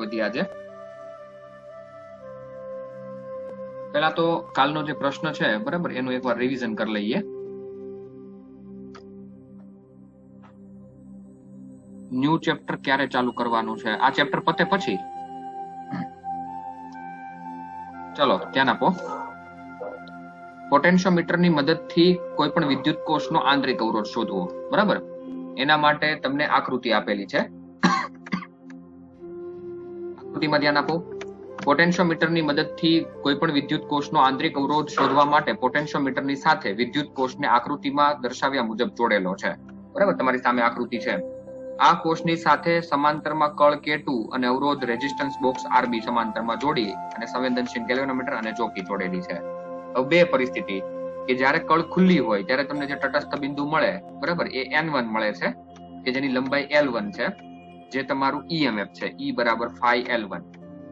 વધીએ આજે. પહેલા તો કાલનો જે પ્રશ્ન છે બરાબર એનું એકવાર રિવિઝન કરી લઈએ. ન્યૂ ચેપ્ટર ક્યારે ચાલુ કરવાનું છે? આ ચેપ્ટર પતે પછી. ચલો ધ્યાન આપો. પોટેન્શિયોમીટરની મદદથી કોઈ પણ વિદ્યુત કોષનો આંતરિક અવરોધ શોધવો. બરાબર, એના માટે તમને આકૃતિ આપેલી છે. આકૃતિમાં ધ્યાન આપો. પોટેન્શિયોમીટરની મદદથી કોઈ પણ વિદ્યુત કોષનો આંતરિક અવરોધ શોધવા માટે પોટેન્શિયોમીટરની સાથે વિદ્યુત કોષને આકૃતિમાં દર્શાવ્યા મુજબ જોડેલો છે. બરાબર, તમારી સામે આકૃતિ છે. આ કોષની સાથે સમાંતરમાં કળ K2 અને અવરોધ રેઝિસ્ટન્સ બોક્સ RB સમાંતરમાં જોડી અને સંવેદનશીલ ગેલ્વેનોમીટર અને ચોકી જોડેલી છે. હવે બે પરિસ્થિતિ કે જ્યારે કળ ખુલ્લી હોય ત્યારે તમને જે તટસ્થ બિંદુ મળે બરાબર એ N1 મળે છે કે જેની લંબાઈ L1 છે, જે તમારું EMF છે E બરાબર phi L1.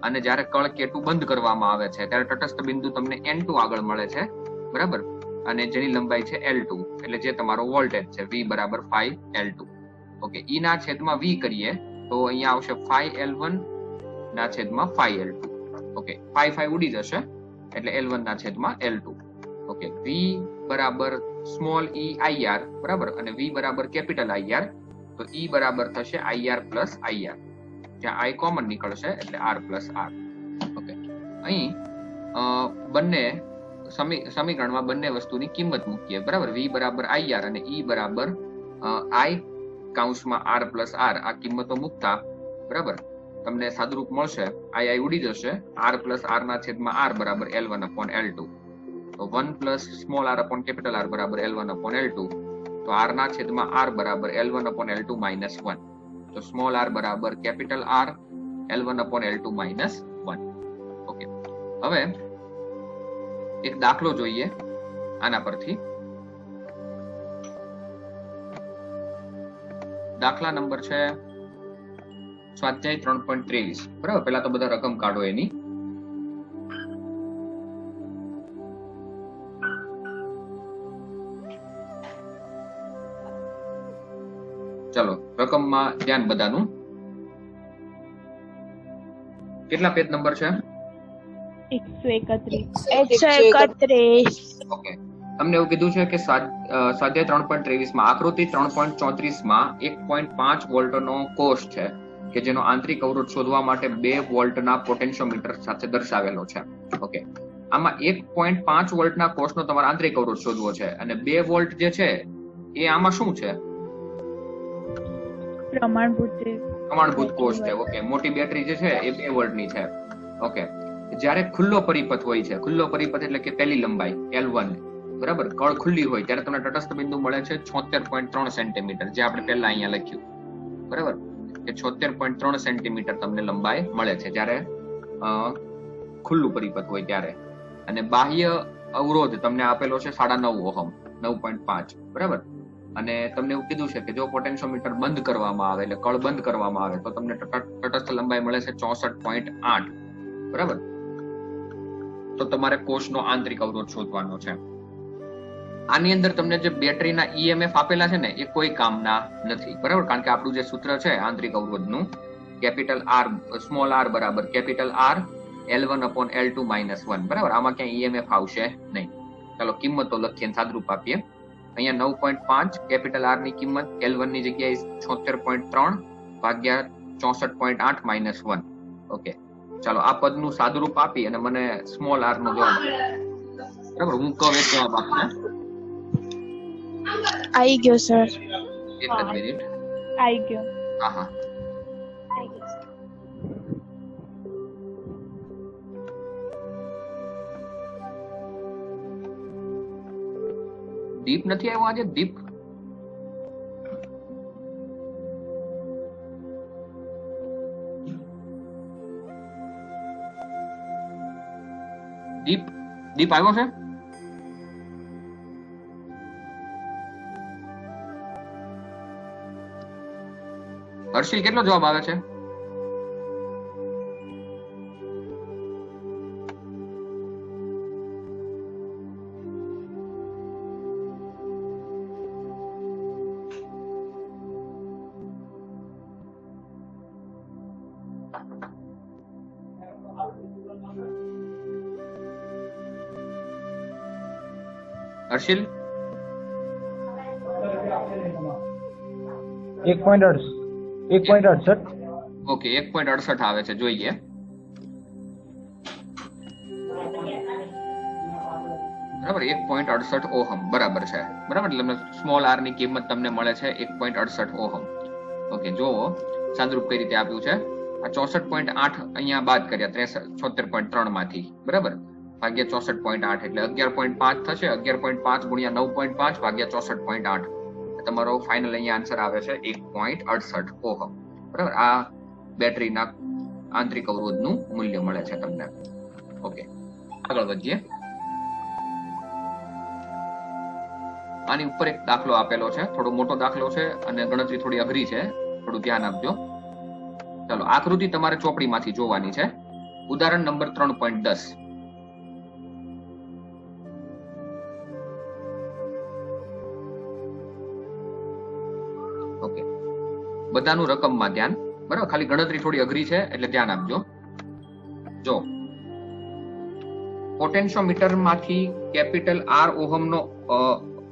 અને જ્યારે કળ K2 બંધ કરવામાં આવે છે ત્યારે તટસ્થ બિંદુ તમને N2 આગળ મળે છે બરાબર, અને જેની લંબાઈ છે L2, એટલે જે તમારો વોલ્ટેજ છે V બરાબર phi L2. ઓકે, E ના છેદમાં V કરીએ તો અહીંયા આવશે phi L1 ના છેદમાં phi L2. ઓકે, phi ઉડી જશે એટલે L1 ના છેદમાં L2. ઓકે, V બરાબર સ્મોલ e IR બરાબર અને V બરાબર કેપિટલ IR, તો E બરાબર થશે IR પ્લસ IR, જ્યાં I કોમન નીકળશે એટલે R પ્લસ R. ઓકે, અહીં બંને સમીકરણમાં બંને વસ્તુની કિંમત મૂકીએ બરાબર. V બરાબર IR અને E બરાબર I કૌંસમાં R પ્લસ R, આ કિંમતો મૂકતા બરાબર તમને સાદુરૂપ મળશે. I ઉડી જશે. R પ્લસ R ના છેદમાં R બરાબર L1 upon L2. તો 1 plus small r upon capital R બરાબર L1 upon L2. તો R ના છેદમાં R બરાબર L1 upon L2 minus 1. તો સ્મોલ r બરાબર capital R L1 upon L2 minus 1. Okay, હવે એક દાખલો જોઈએ આના પરથી. દાખલા નંબર છે સ્વાધ્યાય 3.23 બરાબર. પહેલા તો બધા રકમ કાઢો એની. ચલો રકમમાં ધ્યાન બધાનું. કેટલા પેજ નંબર છે? 131. ઓકે, તમને એવું કીધું છે કે સ્વાધ્યાય 3.23 માં આકૃતિ 3.34 માં 1.5 વોલ્ટનો કોષ છે કે જેનો આંતરિક અવરોધ શોધવા માટે 2 વોલ્ટના પોટેન્શિયોમીટર સાથે દર્શાવેલો છે. ઓકે, આમાં 1.5 વોલ્ટના કોષનો તમારે આંતરિક અવરોધ શોધવો છે અને 2 વોલ્ટ જે છે એ આમાં શું છે? પ્રમાણભૂત કોષ છે. ઓકે, મોટી બેટરી જે છે એ 2 વોલ્ટની છે. ઓકે, જ્યારે ખુલ્લો પરિપથ હોય છે, ખુલ્લો પરિપથ એટલે કે પહેલી લંબાઈ L1 બરાબર, કળ ખુલ્લી હોય ત્યારે તમને તટસ્થ બિંદુ મળે છે 76.3 સેન્ટીમીટર, જે આપણે પહેલા અહીંયા લખ્યું બરાબર કે 76.3 સેન્ટીમીટર તમને લંબાઈ મળે છે જ્યારે ખુલ્લું પરિપથ હોય ત્યારે. અને બાહ્ય અવરોધ તમને આપેલો છે 9.5 ઓહમ, 9.5 બરાબર. અને તમને એવું કીધું છે કે જો પોટેન્શિયોમીટર બંધ કરવામાં આવે એટલે કળ બંધ કરવામાં આવે તો તમને તટસ્થ લંબાઈ મળે છે 64.8 બરાબર. તો તમારે કોષનો આંતરિક અવરોધ શોધવાનો છે. આની અંદર તમને જે બેટરીના EMF આપેલા છે ને એ કોઈ કામના નથી બરાબર, કારણ કે આપણું જે સૂત્ર છે આંતરિક અવરોધનું કેપિટલ R સ્મોલ r બરાબર capital R L1 upon L2 minus 1 બરાબર. આમાં ક્યાંય EMF આવશે નહીં. ચાલો કિંમતો લખીએ, સાદુરૂપ આપીએ. અહીંયા 9.5 કેપિટલ R ની કિંમત L1 ની જગ્યાએ 76.3 ભાગ્યા 64.8 minus 1. ઓકે, ચાલો આ પદનું સાદુરૂપ આપી અને મને સ્મોલ r નો જવાબ બરાબર હું કહું એ જવાબ આપને. आई गयो सर. એક જ મિનિટ. आई गयो. હા હા, દીપ નથી આવ્યો આજે? દીપ દીપ દીપ આવ્યો છે? હર્ષિલ કેટલો જવાબ આવે છે? હર્ષિલ 1.68. ઓકે 1.68 આવે છે, જોઈએ. બરાબર 1.68 ઓહમ બરાબર છે. બરાબર એટલે સ્મોલ આર ની કિંમત તમને મળે છે 1.68 ઓહમ. ઓકે જોવો સાદુરૂપ કઈ રીતે આપ્યું છે. આ 64.8 અહીંયા બાદ કર્યા 76.3 માંથી, બરાબર, ભાગ્યા 64.8 એટલે 11.5 થશે. 11.5 ગુણ્યા 9.5 ભાગ્યા 64.8 તમારો ફાઇનલ અહીંયા આન્સર આવે છે 1.68 ઓહમ. બરાબર આ બેટરીના આંતરિક અવરોધનું મૂલ્ય મળે છે તમને. ઓકે આગળ વધીએ. આની ઉપર એક દાખલો આપેલો છે, થોડો મોટો દાખલો છે અને ગણતરી થોડી અઘરી છે, થોડું ધ્યાન આપજો. ચાલો આકૃતિ તમારે ચોપડીમાંથી જોવાની છે. ઉદાહરણ નંબર 3.10. ઓકે બધાનું રકમમાં ધ્યાન. બરાબર ખાલી ગણતરી થોડી અઘરી છે એટલે ધ્યાન આપજો. જો પોટેન્શિયોમીટર માંથી કેપિટલ આર ઓહમનો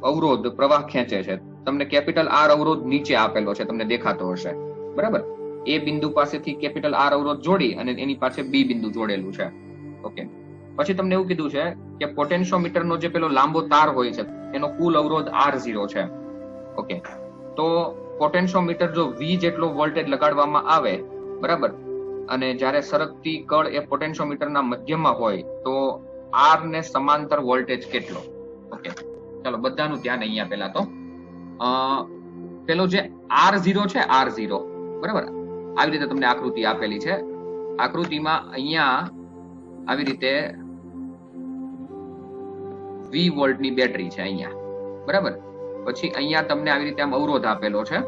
અવરોધ પ્રવાહ ખેંચે છે. તમને કેપિટલ આર અવરોધ નીચે આપેલો છે, તમને દેખાતો હશે. બરાબર એ બિંદુ પાસેથી કેપિટલ આર અવરોધ જોડી અને એની પાસે બી બિંદુ જોડેલું છે. ઓકે પછી તમને એવું કીધું છે કે પોટેન્શિયોમીટર નો જે પેલો લાંબો તાર હોય છે એનો કુલ અવરોધ R0 છે. ઓકે તો પોટેન્શિયોમીટર જો V જેટલો વોલ્ટેજ લગાડવામાં આવે, બરાબર, અને જ્યારે સરકતી કળ એ પોટેન્શિયોમીટરના મધ્યમાં હોય તો R ને સમાંતર વોલ્ટેજ કેટલો? ઓકે ચાલો બધાનું ધ્યાન અહીંયા પેલા તો પેલો જે R0 છે, R0 બરાબર આવી રીતે તમને આકૃતિ આપેલી છે. આકૃતિમાં અહીંયા આવી રીતે 20 વોલ્ટની બેટરી છે અહીંયા, બરાબર. પછી અહીંયા તમને આવી રીતે આમ અવરોધ આપેલો છે.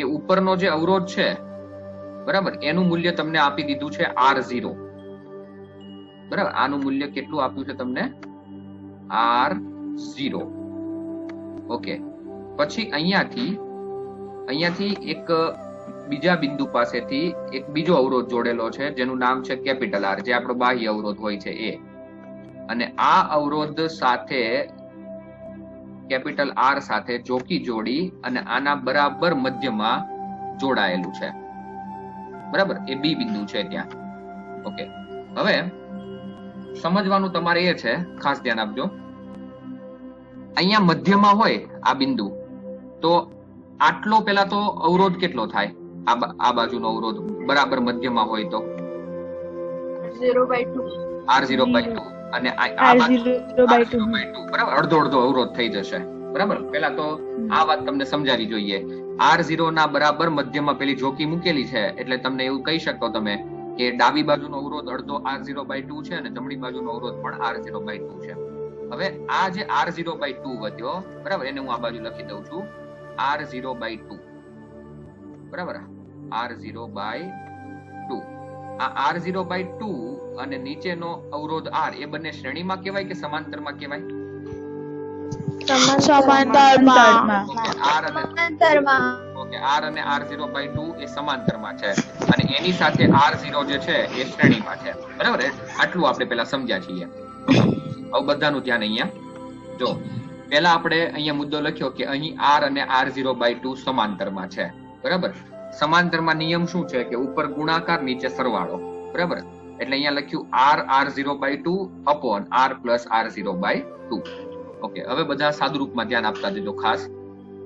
એ ઉપરનો જે અવરોધ છે, બરાબર, એનું મૂલ્ય તમને આપી દીધું છે R0. બરાબર આનું મૂલ્ય કેટલું આપ્યું છે તમને? R0. ઓકે પછી અહીંયાથી એક બીજા બિંદુ પાસેથી એક બીજો અવરોધ જોડેલો છે જેનું નામ છે કેપિટલ આર, જે આપણો બાહ્ય અવરોધ હોય છે એ. અને આ અવરોધ સાથે કેપિટલ આર સાથે જોકી જોડી અને આના બરાબર મધ્યમાં જોડાયેલું છે. બરાબર એ બી બિંદુ છે ત્યાં. ઓકે હવે સમજવાનું તમારે એ છે, ખાસ ધ્યાન આપજો. અહીંયા મધ્યમાં હોય આ બિંદુ તો આટલો પેલા તો અવરોધ કેટલો થાય? આ બાજુનો અવરોધ બરાબર મધ્યમાં હોય તો R0/2 અને બરાબર અડધો અવરોધ થઈ જશે. બરાબર પેલા તો આ વાત તમને સમજાવી જોઈએ. R0 ના બરાબર મધ્યમાં પેલી જોકી મૂકેલી છે એટલે તમને એવું કહી શકો તમે કે ડાબી બાજુનો અવરોધ અડધો R0/2 છે અને જમણી બાજુનો અવરોધ પણ R0/2 છે. હવે આ જે R0/2 વધ્યો, બરાબર, એને હું આ બાજુ લખી દઉં છું R0/2. બરાબર R0/2. આ R0/2 અને નીચેનો અવરોધ R એ બંને શ્રેણીમાં કહેવાય કે સમાંતરમાં કહેવાય? R અને R0/2 એ સમાંતરમાં છે અને એની સાથે R0 જે છે એ શ્રેણીમાં છે. બરાબર આટલું આપણે પેલા સમજ્યા છીએ. હવે બધાનું ધ્યાન અહીંયા જો. પેલા આપણે અહીંયા મુદ્દો લખ્યો કે અહીં R અને R0/2 સમાંતરમાં છે. બરાબર સમાંતરમાં નિયમ શું છે કે ઉપર ગુણાકાર નીચે સરવાળો. બરાબર એટલે અહીંયા લખ્યું R0/2 upon R plus R0/2. Okay હવે બધા સાદુરૂપમાં ધ્યાન આપતા જજો ખાસ.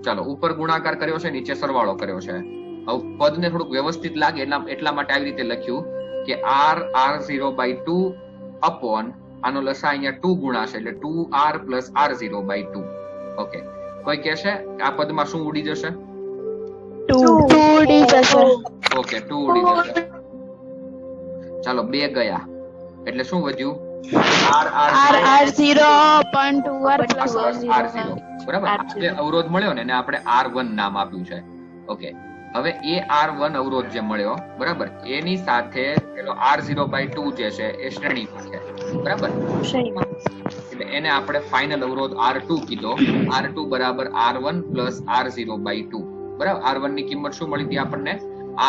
ચાલો ઉપર ગુણાકાર કર્યો છે, નીચે સરવાળો કર્યો છે. હવે પદને થોડુંક વ્યવસ્થિત લાગે એટલા માટે આવી રીતે લખ્યું કે R0/2 અપોન આનો લસા અહીંયા 2 ગુણાશે એટલે 2R પ્લસ R0/2. ઓકે કોઈ કહેશે આ પદમાં શું ઉડી જશે? 2 ઉડી જશે. ઓકે 2 ઉડી જશે. ચાલો 2 ગયા એટલે શું વધ્યું? R0 પણ 2R પ્લસ R0. બરાબર જે અવરોધ મળ્યો ને એને આપણે R1 નામ આપ્યું છે. ઓકે હવે એ R1 અવરોધ જે મળ્યો, બરાબર, એની સાથે પેલો R0/2 જે છે એ શ્રેણીમાં છે. બરાબર એટલે એને આપણે ફાઇનલ અવરોધ R2 કીધો. R2 બરાબર R1 પ્લસ R0/2. બરાબર R1 ની કિંમત શું મળી હતી આપણને?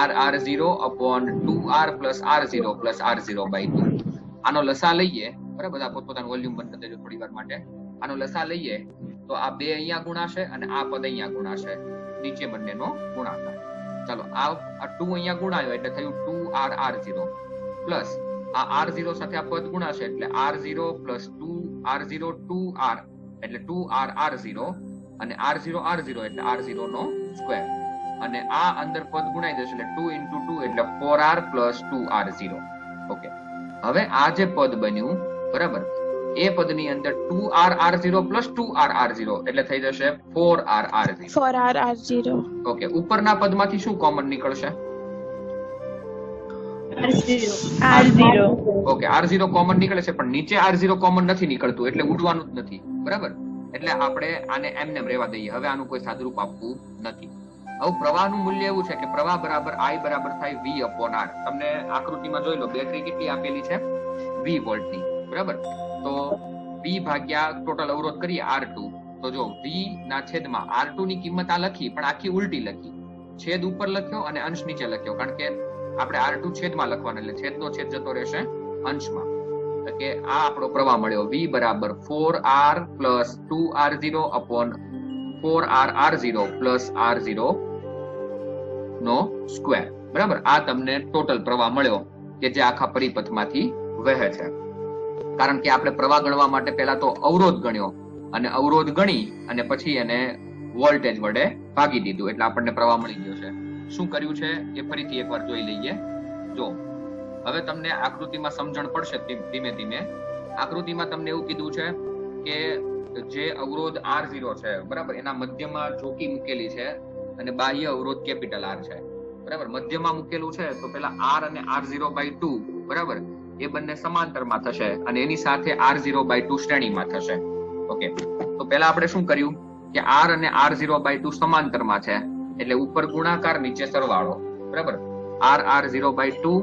R0 upon 2R plus R0 plus R0/2. આનો લસા લઈએ. બરાબર બધા પોતપોતાનું વોલ્યુમ બંધ કરી દેજો થોડી વાર માટે. આનો લસા લઈએ તો આ 2 અહીંયા ગુણાશે અને આ પદ અહીંયા ગુણાશે, નીચે બંનેનો ગુણાકાર. ચાલો આ 2 અહીંયા ગુણાયો એટલે થયું 2r0 પ્લસ આ r0 સાથે આ પદ ગુણાશે એટલે r0 પ્લસ 2r0 2r એટલે 2r0 અને r0 r0 એટલે r0 નો સ્ક્વેર અને આ અંદર પદ ગુણાઈ જશે એટલે 2 into 2 એટલે 4r plus 2r0. ઓકે, હવે આ જે પદ બન્યું બરાબર એ પદની અંદર 2r0 plus 2r0 એટલે થઈ જશે 4r0. 4r0. ઓકે, ઉપરના પદમાંથી શું કોમન નીકળશે? r0. ઓકે, r0 કોમન નીકળે છે પણ નીચે r0 કોમન નથી નીકળતું એટલે ઉડવાનું જ નથી બરાબર. એટલે આપણે આને એમને રહેવા દઈએ, હવે આનું કોઈ સાદુરૂપ આપવું નથી. હવે પ્રવાહનું મૂલ્ય એવું છે કે પ્રવાહ બરાબર I બરાબર થાય V upon R. તમને આકૃતિમાં જોઈ લો બેટરી કેટલી આપેલી છે 20 વોલ્ટની બરાબર. તો V ભાગ્યા ટોટલ અવરોધ કરીએ R2 તો જો V ના છેદમાં R2 ની કિંમત આ લખી પણ આખી ઉલટી લખી, છેદ ઉપર લખ્યો અને અંશ નીચે લખ્યો કારણ કે આપણે R2 છેદમાં લખવાનો એટલે છેદનો છેદ જતો રહેશે અંશમાં. કે આ આપણો પ્રવાહ મળ્યો V બરાબર 4R plus 2R0 upon 4R0 plus R0 નો સ્ક્વેર બરાબર. આ તમને ટોટલ પ્રવાહ મળ્યો કે જે આખા પરિપથમાંથી વહે છે. કારણ કે આપણે પ્રવાહ ગણવા માટે પહેલા તો અવરોધ ગણ્યો અને અવરોધ ગણી અને પછી એને વોલ્ટેજ વડે ભાગી દીધું એટલે આપણને પ્રવાહ મળી ગયો છે. શું કર્યું છે એ ફરીથી એકવાર જોઈ લઈએ. જો હવે તમને આકૃતિમાં સમજણ પડશે ધીમે ધીમે. આકૃતિમાં તમને એવું કીધું છે કે જે અવરોધ R0 છે બરાબર એના મધ્યમાં જોકી મૂકેલી છે અને બાહ્ય અવરોધ કેપિટલ R છે બરાબર. મધ્યમાં મૂકેલું છે તો પેલા R અને R0/2 બરાબર એ બંને સમાંતરમાં થશે અને એની સાથે R0/2 શ્રેણીમાં થશે. ઓકે, તો પેલા આપણે શું કર્યું કે R અને R0/2 સમાંતરમાં છે એટલે ઉપર ગુણાકાર નીચે સરવાળો બરાબર. R0/2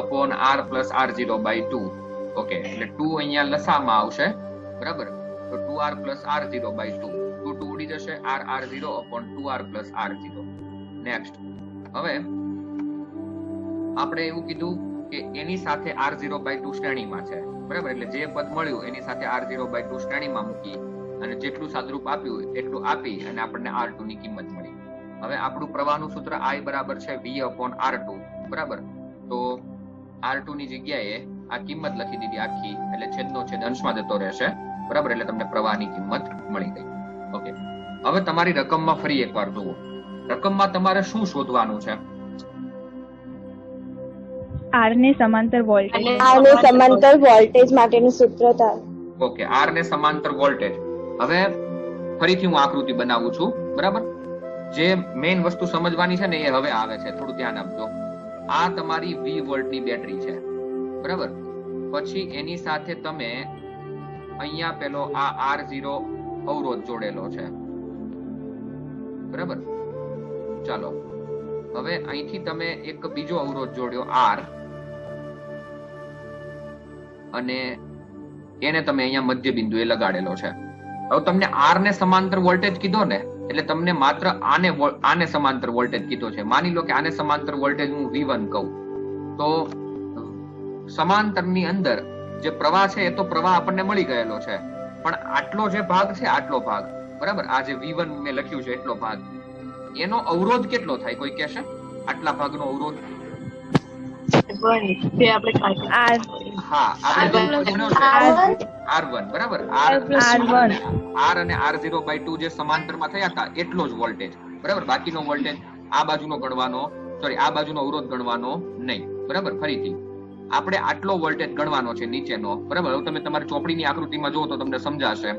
upon R plus R0/2. Okay, એટલે 2 અહીંયા લસામાં આવશે બરાબર. તો 2R plus R0/2 2 ઉડી જશે R0 upon 2R plus R0. Next, હવે આપણે એવું કીધું કે એની સાથે R0/2 શ્રેણીમાં છે બરાબર. એટલે જે પદ મળ્યું એની સાથે R0/2 શ્રેણીમાં મૂકી અને જેટલું સાદુરૂપ આપ્યું એટલું આપી અને આપણને R2 ની કિંમત મળી. હવે આપણું પ્રવાહનું સૂત્ર I બરાબર છે V upon R2 બરાબર. તો R2 ની જગ્યાએ આ કિંમત લખી દીધી આખી એટલે છેદનો છેદ અંશમાં જતો રહેશે બરાબર. એટલે તમને પ્રવાહની કિંમત મળી ગઈ. ઓકે, હવે તમારી રકમમાં ફરી એકવાર જુઓ. રકમમાં તમારે શું શોધવાનું છે? R ને સમાંતર વોલ્ટેજ. R ને સમાંતર વોલ્ટેજ માટેનું સૂત્ર થાય. ઓકે, R ને સમાંતર વોલ્ટેજ. હવે ફરીથી હું આકૃતિ બનાવું છું બરાબર. જે મેઇન વસ્તુ સમજવાની છે ને એ હવે આવે છે, થોડું ધ્યાન આપજો. આ તમારી 20 વોલ્ટની બેટરી છે બરાબર. પછી એની સાથે તમે અહીંયા પેલો આ R0 અવરોધ જોડેલો છે બરાબર. ચાલો હવે અહીંથી તમે એક બીજો અવરોધ જોડ્યો R અને એને તમે અહીંયા મધ્ય બિંદુએ લગાડેલો છે. હવે તમને R ને સમાંતર વોલ્ટેજ કીધો ને એટલે તમને માત્ર આને સમાંતર વોલ્ટેજ કીધો છે. માની લો કે આને સમાંતર વોલ્ટેજ હું V1 કહું તો સમાંતરની અંદર જે પ્રવાહ છે એ તો પ્રવાહ આપણને મળી ગયેલો છે પણ આટલો જે ભાગ છે આટલો ભાગ બરાબર આ જે V1 મેં લખ્યું છે એટલો ભાગ એનો અવરોધ કેટલો થાય કોઈ કહેશે? આટલા ભાગનો અવરોધ R1 બરાબર. R અને R0/2 જે સમાંતરમાં થયા હતા એટલો જ વોલ્ટેજ બરાબર. બાકીનો વોલ્ટેજ આ બાજુનો ગણવાનો આ બાજુનો અવરોધ ગણવાનો નહીં બરાબર. ફરીથી આપણે આટલો વોલ્ટેજ ગણવાનો છે નીચેનો બરાબર. હવે તમે તમારી ચોપડીની આકૃતિમાં જુઓ તો તમને સમજાશે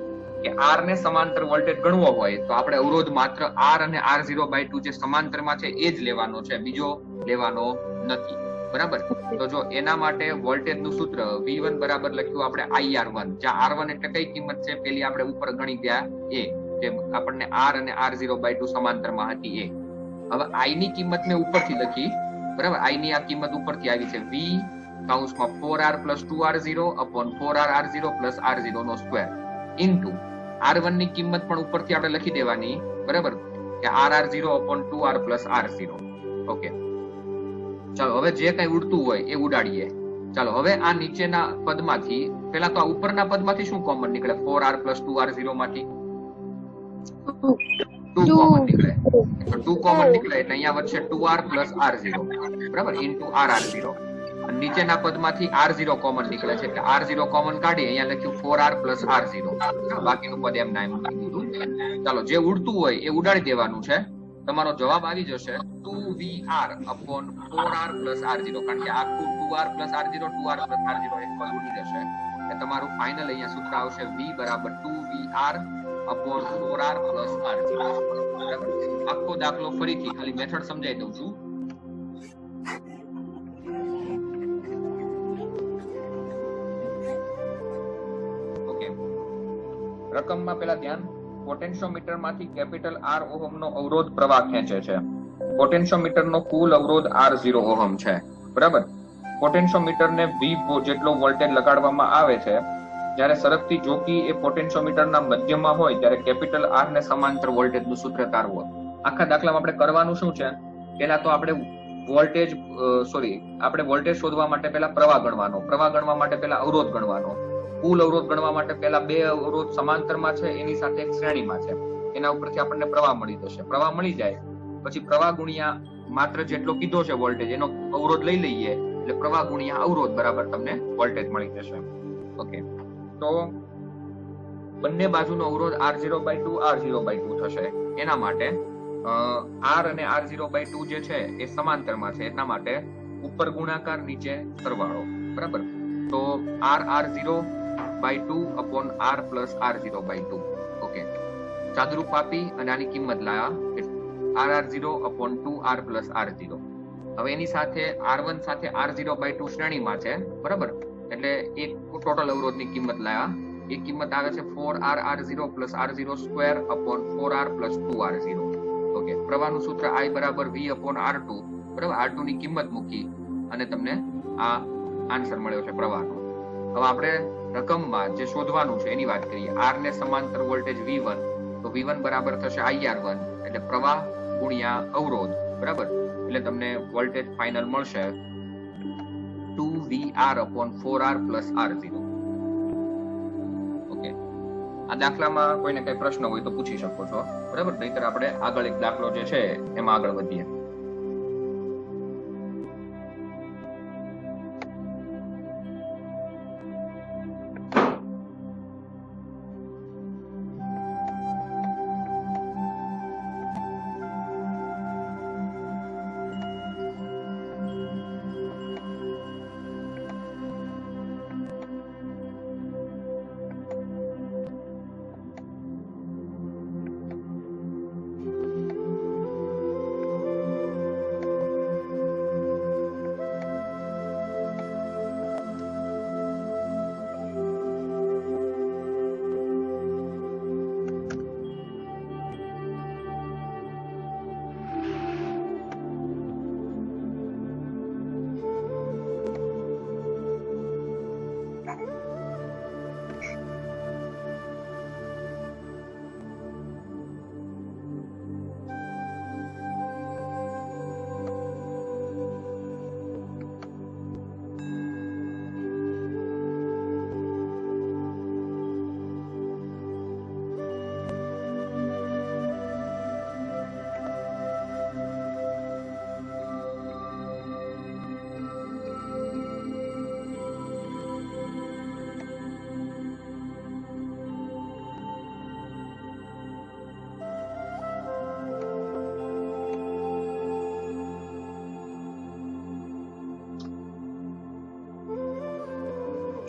કે R ને સમાંતર વોલ્ટેજ ગણવો હોય તો આપણે અવરોધ માત્ર R અને R0/2 જે સમાંતરમાં છે એ જ લેવાનો છે, બીજો લેવાનો નથી બરાબર. તો જો એના માટે વોલ્ટેજનું સૂત્ર V1 બરાબર લખ્યું આપણે IR1. જ્યાં R1 એટલે કઈ કિંમત છે પેલી આપણે ઉપર ગણી ગયા એ જે આપણને R અને R0/2 સમાંતરમાં હતી એ. હવે I ની કિંમત મેં ઉપરથી લખી બરાબર. I ની આ કિંમત ઉપરથી આવી છે V કૌંસમાં 4R plus 2R0 upon 4R0 plus R0 નો સ્ક્વેર ઇન્ટુ R1 ની કિંમત પણ ઉપરથી આપણે લખી દેવાની બરાબર કે RR0 upon 2R plus R0. Okay, ચાલો હવે જે કઈ ઉડતું હોય એ ઉડાડીએ. ચાલો હવે આ નીચેના પદમાંથી પેલા તો આ ઉપરના પદમાંથી શું કોમન નીકળે? 4r + 2r0 માંથી 2 કોમન નીકળે. તો 2 કોમન નીકળે એટલે અહીંયા વધશે 2r + r0, બરાબર, ઇન્ટુ rr0. અને નીચેના પદમાંથી r0 કોમન નીકળે છે એટલે r0 કોમન કાઢી અહીંયા લખ્યું 4r + r0. બાકીનું પદ એમ ના એમ મૂકી દીધું. ચાલો, જે ઉડતું હોય એ ઉડાડી દેવાનું છે. તમારો જવાબ આવી જશે 2vr upon 4r + r0, કારણ કે આખું 2r + r0 2r + r0 એક પદ ઉડી જશે. એટલે તમારું ફાઇનલ અહીંયા સૂત્ર આવશે v બરાબર 2vr upon 4r + r0. બરાબર. આખો દાખલો ફરીથી ખાલી મેથડ સમજાવી દઉં છું. ઓકે, રકમમાં પેલા ધ્યાન, પોટેન્શિયોમીટર માંથી કેપિટલ R ઓહમ નો અવરોધ પ્રવાહ ખેંચે છે. પોટેન્શિયોમીટર નો કુલ અવરોધ R0 ઓહમ છે, બરાબર. પોટેન્શિયોમીટર ને V જેટલો વોલ્ટેજ લગાડવામાં આવે છે. જ્યારે સરકતી જોકી એ પોટેન્શિયોમીટરના મધ્યમાં હોય ત્યારે કેપિટલ R ને સમાંતર વોલ્ટેજનું સૂત્ર તારવો. આખા દાખલામાં આપણે કરવાનું શું છે? પહેલા તો આપણે વોલ્ટેજ શોધવા માટે પહેલા પ્રવાહ ગણવાનો, પ્રવાહ ગણવા માટે પહેલા અવરોધ ગણવાનો, કુલ અવરોધ ગણવા માટે પહેલા બે અવરોધ સમાંતરમાં છે એની સાથે એક શ્રેણીમાં છે, એના ઉપરથી આપણને પ્રવાહ મળી જશે. પ્રવાહ મળી જાય પછી પ્રવાહ ગુણ્યા માત્ર જેટલો કીધો છે વોલ્ટેજ એનો અવરોધ લઈ લઈએ એટલે પ્રવાહ ગુણ્યા અવરોધ બરાબર તમને વોલ્ટેજ મળી જશે. ઓકે, તો બંને બાજુનો અવરોધ R0/2 R0/2 થશે. એના માટે R અને R0/2 જે છે એ સમાંતરમાં છે, એટલા માટે ઉપર ગુણાકાર નીચે સરવાળો, બરાબર. તો R0/2 upon R + R0/2. Okay, ચાદરૂપ આપી અને આની કિંમત લાયા R0 upon 2R + R0. હવે એની સાથે R1 સાથે R0/2 શ્રેણીમાં છે, બરાબર, એટલે એક ટોટલ અવરોધની કિંમત લાયા. એ કિંમત આવે છે 4R R0 + R0² upon 4R + 2R0. Okay, પ્રવાહનું સૂત્ર I બરાબર V upon R2, બરાબર. R2 ની કિંમત મૂકી અને તમને આ આન્સર મળ્યો છે પ્રવાહનો. હવે આપણે રકમમાં જે શોધવાનું છે એની વાત કરીએ. R ને સમાંતર વોલ્ટેજ V1, તો V1 બરાબર થશે IR1 એટલે પ્રવાહ ગુણ્યા અવરોધ, બરાબર. એટલે તમને વોલ્ટેજ ફાઇનલ મળશે 2VR upon 4R + R0. Okay, આ દાખલામાં કોઈને કઈ પ્રશ્ન હોય તો પૂછી શકો છો, બરાબર. નહીતર આપણે આગળ એક દાખલો જે છે એમાં આગળ વધીએ.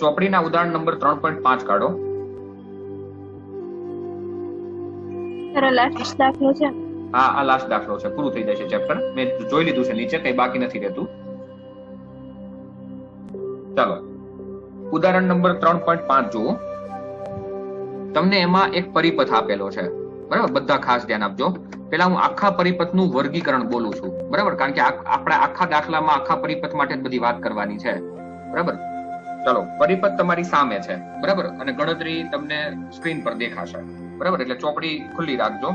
ચોપડીના ઉદાહરણ નંબર 3.5 કાઢો. લાસ્ટ દાખલો છે. હા, આ લાસ્ટ દાખલો છે, પૂરું થઈ જશે ચેપ્ટર. મેં જોઈ લીધું છે, નીચે કઈ બાકી નથી રહેતું. ચાલો, ઉદાહરણ નંબર 3.5 જુઓ. તમને એમાં એક પરિપથ આપેલો છે, બરાબર. બધા ખાસ ધ્યાન આપજો. પેલા હું આખા પરિપથનું વર્ગીકરણ બોલું છું, બરાબર, કારણ કે આપણે આખા દાખલામાં આખા પરિપથ માટે જ બધી વાત કરવાની છે, બરાબર. ચાલો, પરિપથ તમારી સામે છે, બરાબર, અને ગણતરી તમને સ્ક્રીન પર દેખાશે, બરાબર. એટલે ચોપડી ખુલ્લી રાખજો.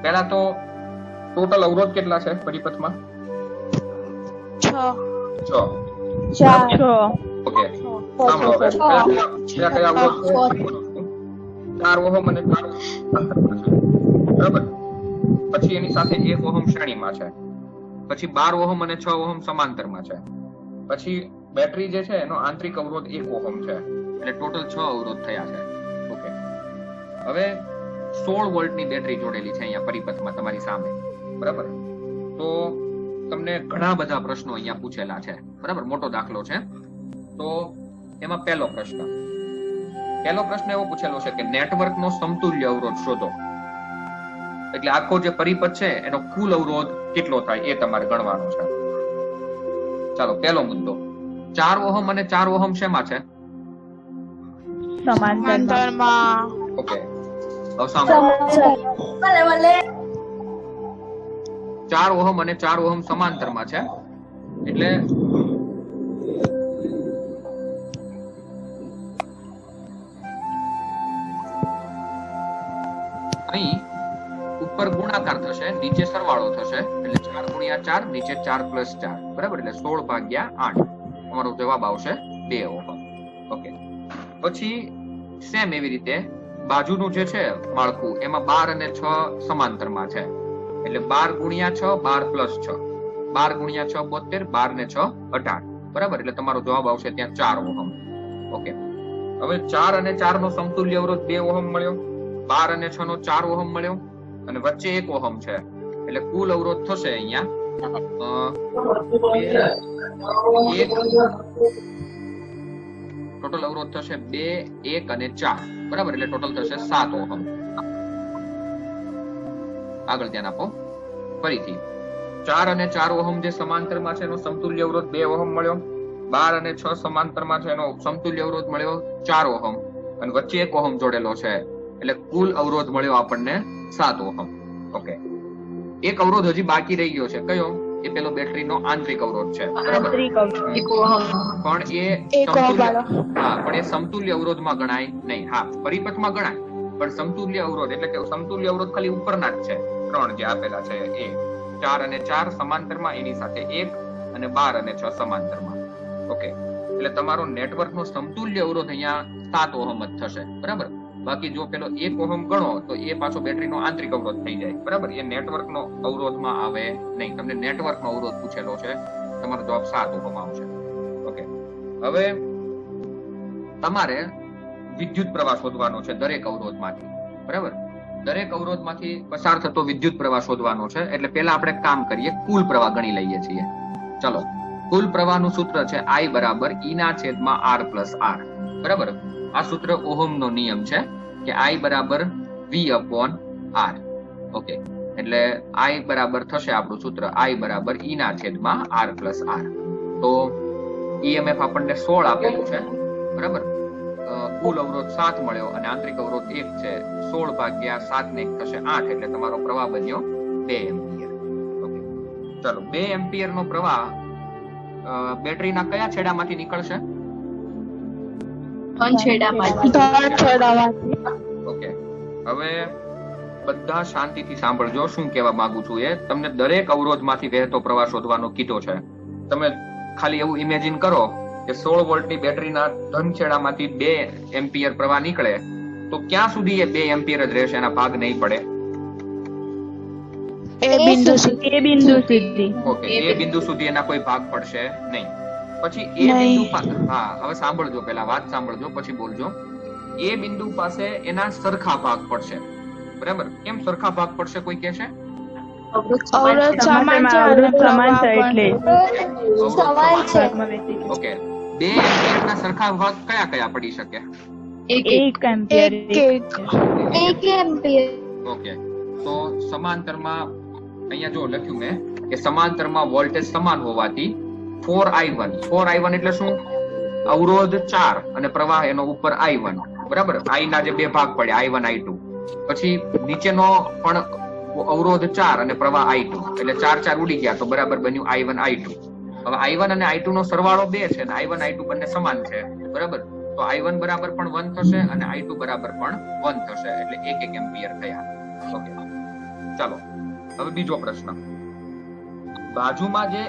પહેલા તો ટોટલ અવરોધ કેટલા છે પરિપથમાં? 6. 6. 4. ઓકે, સાંભળો હવે. Sorry. પેલા કયા અવરોધ છે? 4 ઓહમ અને 4 ઓહમ સમાંતરમાં છે. બરાબર. પછી એની સાથે 1 ઓહમ શ્રેણીમાં છે. પછી 12 ઓહમ અને 6 ઓહમ સમાંતરમાં છે. પછી બેટરી જે છે એનો આંતરિક અવરોધ 1 ઓહમ છે. એટલે ટોટલ 6 અવરોધ થયા છે. ઓકે. હવે 16 વોલ્ટની બેટરી જોડેલી છે અહીંયા પરિપથમાં તમારી સામે. બરાબર. તો તમને ઘણા બધા પ્રશ્નો અહીંયા પૂછેલા છે. બરાબર, મોટો દાખલો છે. તો એમાં પહેલો પ્રશ્ન એવો પૂછેલો છે કે નેટવર્કનો સમતુલ્ય અવરોધ શોધો. એટલે આખો જે પરિપથ છે એનો કુલ અવરોધ કેટલો થાય એ તમારે ગણવાનો છે. ચાલો, પહેલો મુદ્દો, 4 ઓહમ અને 4 ઓહમ શેમાં છે? સમાંતરમાં. ઓકે, હવે સાંભળો. 4 ઓહમ અને 4 ઓહમ સમાંતરમાં છે. એટલે અહીં ઉપર ગુણાકાર થશે, નીચે સરવાળો થશે. એટલે 4 ગુણ્યા 4, નીચે 4 પ્લસ 4. બરાબર, એટલે 16 ભાગ્યા 8. તમારો જવાબ આવશે 2 ઓહમ. ઓકે. પછી સેમ એવી રીતે બાજુનું જે છે માળખું, એમાં 12 અને 6 સમાંતરમાં છે. એટલે 12 ગુણ્યા 6, 12 પ્લસ 6. 12 ગુણ્યા 6 72, 12 ને 6 18. બરાબર, એટલે તમારો જવાબ આવશે ત્યાં 4 ઓહમ. ઓકે. હવે 4 અને 4 નો સમતુલ્ય અવરોધ 2 ઓહમ મળ્યો. 12 અને 6 નો 4 ઓહમ મળ્યો. અને વચ્ચે 1 ઓહમ છે. એટલે કુલ અવરોધ થશે અહીંયા ટોટલ અવરોધ થશે 2, 1 અને 4. બરાબર, એટલે ટોટલ થશે 7 ઓહમ. આગળ ધ્યાન આપો. ફરીથી 4 અને 4 ઓહમ જે સમાંતરમાં છે એનો સમતુલ્ય અવરોધ 2 ઓહમ મળ્યો. 12 અને 6 સમાંતરમાં છે એનો સમતુલ્ય અવરોધ મળ્યો 4 ઓહમ. અને વચ્ચે 1 ઓહમ જોડેલો છે. એટલે કુલ અવરોધ મળ્યો આપણને 7 ઓહમ. ઓકે. એક અવરોધ હજી બાકી રહી ગયો છે. કયો? એ પેલો બેટરીનો આંતરિક અવરોધ છે. બરાબર. પણ એ સમતુલ્ય અવરોધમાં ગણાય નહીં. હા, પરિપથમાં ગણાય, પણ સમતુલ્ય અવરોધ એટલે કે સમતુલ્ય અવરોધ ખાલી ઉપરના જ છે. 3 જે આપેલા છે એ 4 અને 4 સમાંતરમાં, એની સાથે 1, અને 12 અને 6 સમાંતરમાં. ઓકે. એટલે તમારો નેટવર્કનો સમતુલ્ય અવરોધ અહીંયા 7 ઓહમ જ થશે. બરાબર. બાકી જો પેલો 1 ઓહમ ગણો તો એ પાછો બેટરીનો આંતરિક અવરોધ થઈ જાય. બરાબર, એ નેટવર્કનો અવરોધમાં આવે નહીં. તમને નેટવર્કનો અવરોધ પૂછેલો છે, તમારો જવાબ 7 ઓહમ આવશે. ઓકે. હવે તમારે વિદ્યુત પ્રવાહ શોધવાનો છે દરેક અવરોધમાંથી. બરાબર, દરેક અવરોધમાંથી પસાર થતો વિદ્યુત પ્રવાહ શોધવાનો છે. એટલે પહેલા આપણે કામ કરીએ, કુલ પ્રવાહ ગણી લઈએ છીએ. ચલો, કુલ પ્રવાહનું સૂત્ર છે I બરાબર E/R પ્લસ R. બરાબર, આ સૂત્ર ઓહમનો નિયમ છે કે I બરાબર V/R. ઓકે. એટલે I બરાબર થશે આપણું સૂત્ર I બરાબર E/R પ્લસ R. તો EMF આપણને 16 આપેલું છે. બરાબર. કુલ અવરોધ 7 મળ્યો અને આંતરિક અવરોધ 1 છે. 16 ભાગ્યા 7 ને 1 થશે 8. એટલે તમારો પ્રવાહ બન્યો 2 એમ્પિયર. ઓકે. ચલો, 2 એમ્પિયર નો પ્રવાહ બેટરીના કયા છેડામાંથી નીકળશે? ઓકે. હવે બધા શાંતિથી સાંભળજો શું કહેવા માંગુ છું. એ તમને દરેક અવરોધમાંથી વહેતો પ્રવાહ શોધવાનો કીધો છે. તમે ખાલી એવું ઇમેજિન કરો કે 16 વોલ્ટની બેટરીના ધન છેડામાંથી 2 એમ્પિયર પ્રવાહ નીકળે તો ક્યાં સુધી એ 2 એમ્પિયર જ રહેશે, એના ભાગ નહીં પડે? એ બિંદુ સુધી. ઓકે, એ બિંદુ સુધી એના કોઈ ભાગ પડશે નહીં. પછી એ બિંદુ પાસે, હા હવે સાંભળજો, પહેલા વાત સાંભળજો પછી બોલજો. એ બિંદુ પાસે એના સરખા ભાગ પડશે. બરાબર. કેમ સરખા ભાગ પડશે કોઈ કહેશે? અવરોધ સમાંતર એટલે ઓકે. 2 એમ્પિયરના સરખા ભાગ કયા કયા પડી શકે? 1 એમ્પિયર. ઓકે. તો સમાંતરમાં અહીંયા જો લખ્યું મેં કે સમાંતરમાં વોલ્ટેજ સમાન હોવાથી 4I1 એટલે શું? અવરોધ 4 અને પ્રવાહ એનો ઉપર I1. બરાબર. I ના જે 2 ભાગ પડ્યા I1 I2. પછી નીચેનો પણ અવરોધ 4 અને પ્રવાહ I2. એટલે 4 ઉડી ગયા તો બરાબર બન્યું I1 I2. હવે I1 અને I2 નો સરવાળો 2 છે અને I1 I2 બંને સમાન છે. બરાબર. તો I1 બરાબર પણ 1 થશે અને I2 બરાબર પણ 1 થશે. એટલે 1 એમ્પિયર થયા. ઓકે. ચાલો, હવે બીજો પ્રશ્ન. બાજુમાં જે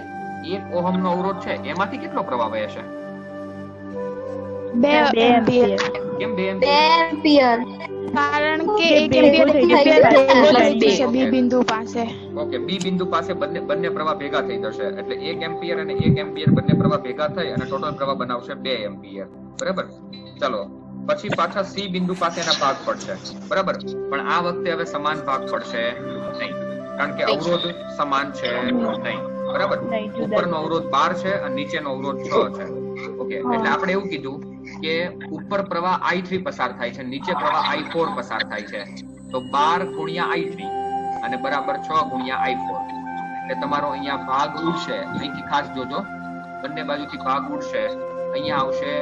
1 ઓહમ નો અવરોધ છે એમાંથી કેટલો પ્રવાહ વહે છે? 2 એમ્પિયર. કેમ 2 એમ્પિયર? કારણ કે 1 એમ્પિયર છે બી બિંદુ પાસે. ઓકે, બી બિંદુ પાસે બંને પ્રવાહ ભેગા થઈ જશે એટલે 1 એમ્પિયર અને 1 એમ્પિયર બંને પ્રવાહ ભેગા થઈ અને ટોટલ પ્રવાહ બનાવશે 2 એમ્પિયર. બરાબર. ચાલો પછી પાછા સી બિંદુ પાસેના ભાગ પડશે. બરાબર. પણ આ વખતે હવે સમાન ભાગ પડશે નહીં, કારણ કે અવરોધ સમાન છે નહીં. બરાબર. ઉપરનો અવરોધ 12 છે અને નીચેનો અવરોધ 6 છે. ઓકે, એટલે આપણે એવું કીધું કે ઉપર પ્રવાહ I3 પસાર થાય છે, નીચે પ્રવાહ I4 પસાર થાય છે. તો 12 ગુણ્યા I3 અને બરાબર 6 ગુણ્યા I4. એટલે તમારો અહીંયા ભાગ ઉડશે. અહીંથી ખાસ જોજો, બંને બાજુથી ભાગ ઉડશે. અહીંયા આવશે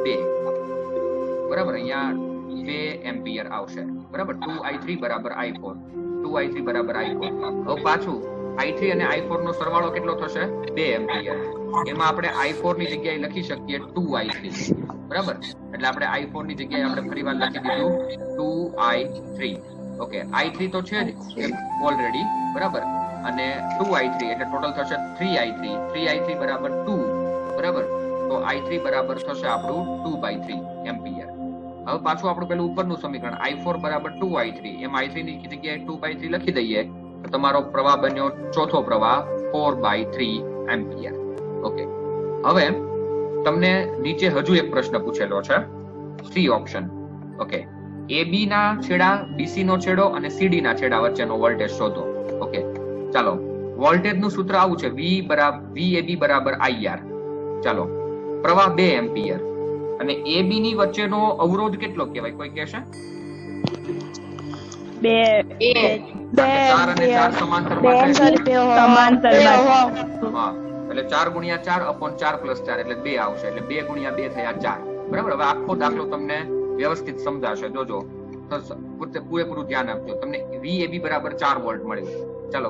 2. બરાબર. અહીંયા 2 એમ્પિયર આવશે. બરાબર. 2I3 બરાબર I4. 2I3 બરાબર I4. હવે પાછું I3 અને I4 નો સરવાળો કેટલો થશે? 2 એમ્પિયર. એમાં આપણે I4 ની જગ્યાએ લખી શકીએ 2I3. બરાબર. એટલે આપણે I4 ની જગ્યાએ આપણે ફરીવાર લખી દીધું 2I3. ઓકે, I3 તો છે જ ઓલરેડી. બરાબર. અને 2I3 એટલે ટોટલ થશે 3I3. 3I3 બરાબર 2. બરાબર. તો I3 બરાબર થશે આપણું 2/3 એમ્પિયર. હવે પાછું આપણું પેલું ઉપરનું સમીકરણ I4 બરાબર 2I3, એમ I3 ની જગ્યાએ 2/3 લખી દઈએ તો તમારો પ્રવાહ બન્યો ચોથો પ્રવાહ 4/3 એમ્પિયર. ઓકે, હવે તમને નીચે હજુ એક પ્રશ્ન પૂછેલો છે, સી ઓપ્શન. ઓકે, AB ના છેડા, BC નો છેડો અને CD ના છેડા વચ્ચેનો વોલ્ટેજ શોધો. ઓકે, ચાલો વોલ્ટેજ નું સૂત્ર આવું છે, VAB બરાબર IR. ચાલો, પ્રવાહ 2 એમ્પિયર અને AB ની વચ્ચેનો અવરોધ કેટલો કહેવાય? કોઈ કહેશે? 2 4 અને 4 સમાંતર હા, એટલે 4 ગુણ્યા 4 upon 4 plus 4 એટલે 2 આવશે. એટલે 2 ગુણ્યા 2 થયા 4. બરાબર. હવે આખો દાખલો તમને વ્યવસ્થિત સમજાશે, જોજો, પૂરેપૂરું ધ્યાન આપજો. તમને VAB બરાબર 4 વોલ્ટ મળ્યું. ચાલો,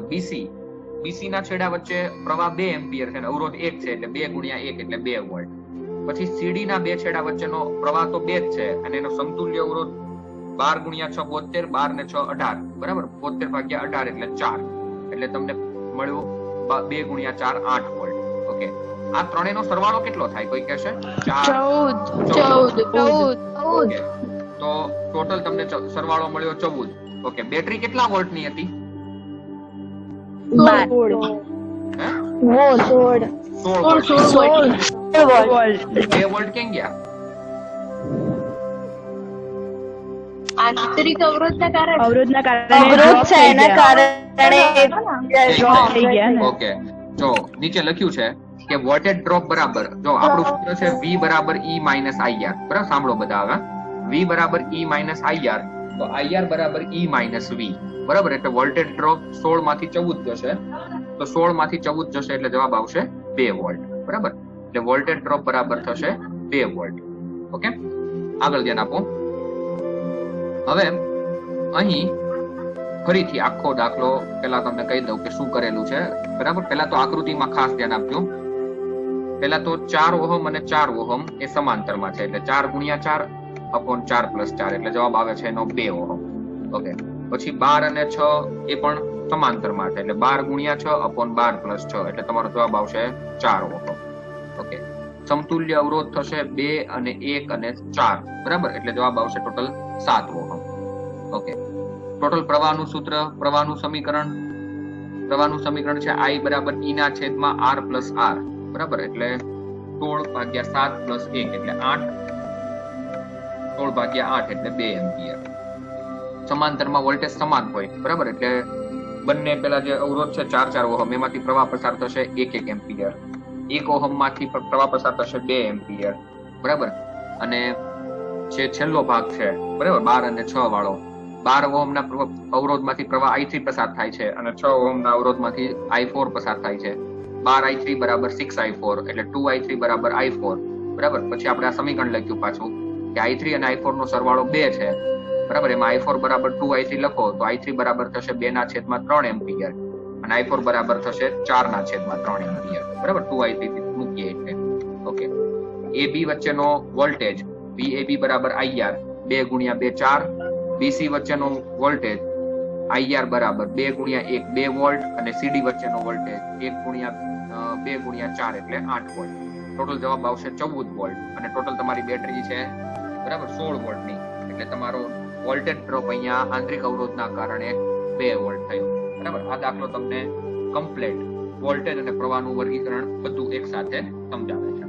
BC ના છેડા વચ્ચે પ્રવાહ 2 એમ્પિયર છે અને અવરોધ 1 છે એટલે 2 ગુણ્યા 1 એટલે 2 વોલ્ટ. પછી CD ના બે છેડા વચ્ચેનો પ્રવાહ તો 2 જ છે અને એનો સમતુલ્ય અવરોધ 12 ગુણ્યા 6 72, 12 ને 6 18. બરાબર. 72 ભાગ્યા 18 એટલે 4. એટલે તમને મળ્યું 2 ગુણ્યા 4 8 વોલ્ટ. ઓકે, આ ત્રણેયનો સરવાળો કેટલો થાય? કોઈ કહેશે? 14. ઓકે, તો ટોટલ તમને સરવાળો મળ્યો 14. ઓકે, બેટરી કેટલા વોલ્ટ ની હતી? 16 વોલ્ટ. 2 વોલ્ટ કેમ ગયા? આંતરિક અવરોધના કારણે અવરોધ છે એના કારણે કારણે ઓકે, જો નીચે લખ્યું છે કે વોલ્ટેજ ડ્રોપ બરાબર, જો આપણું સૂત્ર છે V બરાબર E માઇનસ IR. બરાબર, સાંભળો બધા હવે. V બરાબર E માઇનસ IR, તો IR બરાબર E માઇનસ V. બરાબર. એટલે વોલ્ટેજ ડ્રોપ 16 માંથી 14 જશે. તો 16 માંથી 14 જશે એટલે જવાબ આવશે 2 વોલ્ટ. બરાબર. એટલે વોલ્ટેજ ડ્રોપ બરાબર થશે 2 વોલ્ટ. ઓકે, આગળ ધ્યાન આપો. હવે અહીં ફરીથી આખો દાખલો પેલા તમને કહી દઉં કે શું કરેલું છે. બરાબર. પેલા તો આકૃતિમાં ખાસ ધ્યાન આપજો. પેલા તો 4 ઓહમ અને 4 ઓહમ એ સમાંતરમાં છે એટલે 4 ગુણ્યા 4 upon 4 plus 4 એટલે જવાબ આવે છે એનો 2 ઓહમ. ઓકે, પછી 12 અને 6 એ પણ સમાંતરમાં છે એટલે 12 ગુણ્યા 6 upon 12 plus 6 એટલે તમારો જવાબ આવશે 4 ઓહમ. ઓકે, સમતુલ્ય અવરોધ થશે 2 અને 1 અને 4. બરાબર. એટલે જવાબ આવશે ટોટલ 7 ઓહમ. ઓકે, ટોટલ પ્રવાહનું સૂત્ર, પ્રવાહનું સમીકરણ છે I બરાબર E ના છેદમાં R plus R. બરાબર. એટલે 16 ભાગ્યા 7 plus 1 એટલે 8. 16 ભાગ્યા 8 એટલે 2 એમ્પિયર. સમાંતરમાં વોલ્ટેજ સમાન હોય. બરાબર. એટલે બંને પેલા જે અવરોધ છે 4 ઓહમ એમાંથી પ્રવાહ પસાર થશે 1 એમ્પિયર. 1 ઓહમ માંથી પ્રવાહ પસાર થશે 2 એમ્પિયર. બરાબર. અને જે છેલ્લો ભાગ છે, બરાબર, 12 અને 6 વાળો, 12 ઓહમના અવરોધમાંથી પ્રવાહ I3 પસાર થાય છે અને 6 ઓહમના અવરોધમાંથી I4 પસાર થાય છે. 12I3 બરાબર 6I4 એટલે 2I3 બરાબર I4. બરાબર. પછી આપણે આ સમીકરણ લખ્યું પાછું કે I3 અને I4 નો સરવાળો 2 છે. બરાબર. એમાં I4 બરાબર 2I3 લખો તો I3 બરાબર થશે 2/3 એમ્પિયર અને I4 બરાબર થશે 4/3 એમ્પિયર. બરાબર. 2I3 મૂકીએ એટલે. ઓકે, AB વચ્ચેનો વોલ્ટેજ VAB બરાબર IR 2 ગુણ્યા 2 4. BC વચ્ચેનો વોલ્ટેજ IR બરાબર 2 ગુણ્યા 1 2 વોલ્ટ અને CD વચ્ચેનો વોલ્ટેજ 1 ગુણ્યા 2 ગુણ્યા 4 એટલે 8 વોલ્ટ. ટોટલ જવાબ આવશે 14 વોલ્ટ અને ટોટલ તમારી બેટરી છે બરાબર 16 વોલ્ટની, એટલે તમારો વોલ્ટેજ ડ્રોપ અહીંયા આંતરિક અવરોધના કારણે 2 વોલ્ટ થયો બરાબર. આ દાખલો તમને કમ્પ્લીટ વોલ્ટેજ અને પ્રવાહનું વર્ગીકરણ બધું એક સાથે સમજાવે છે.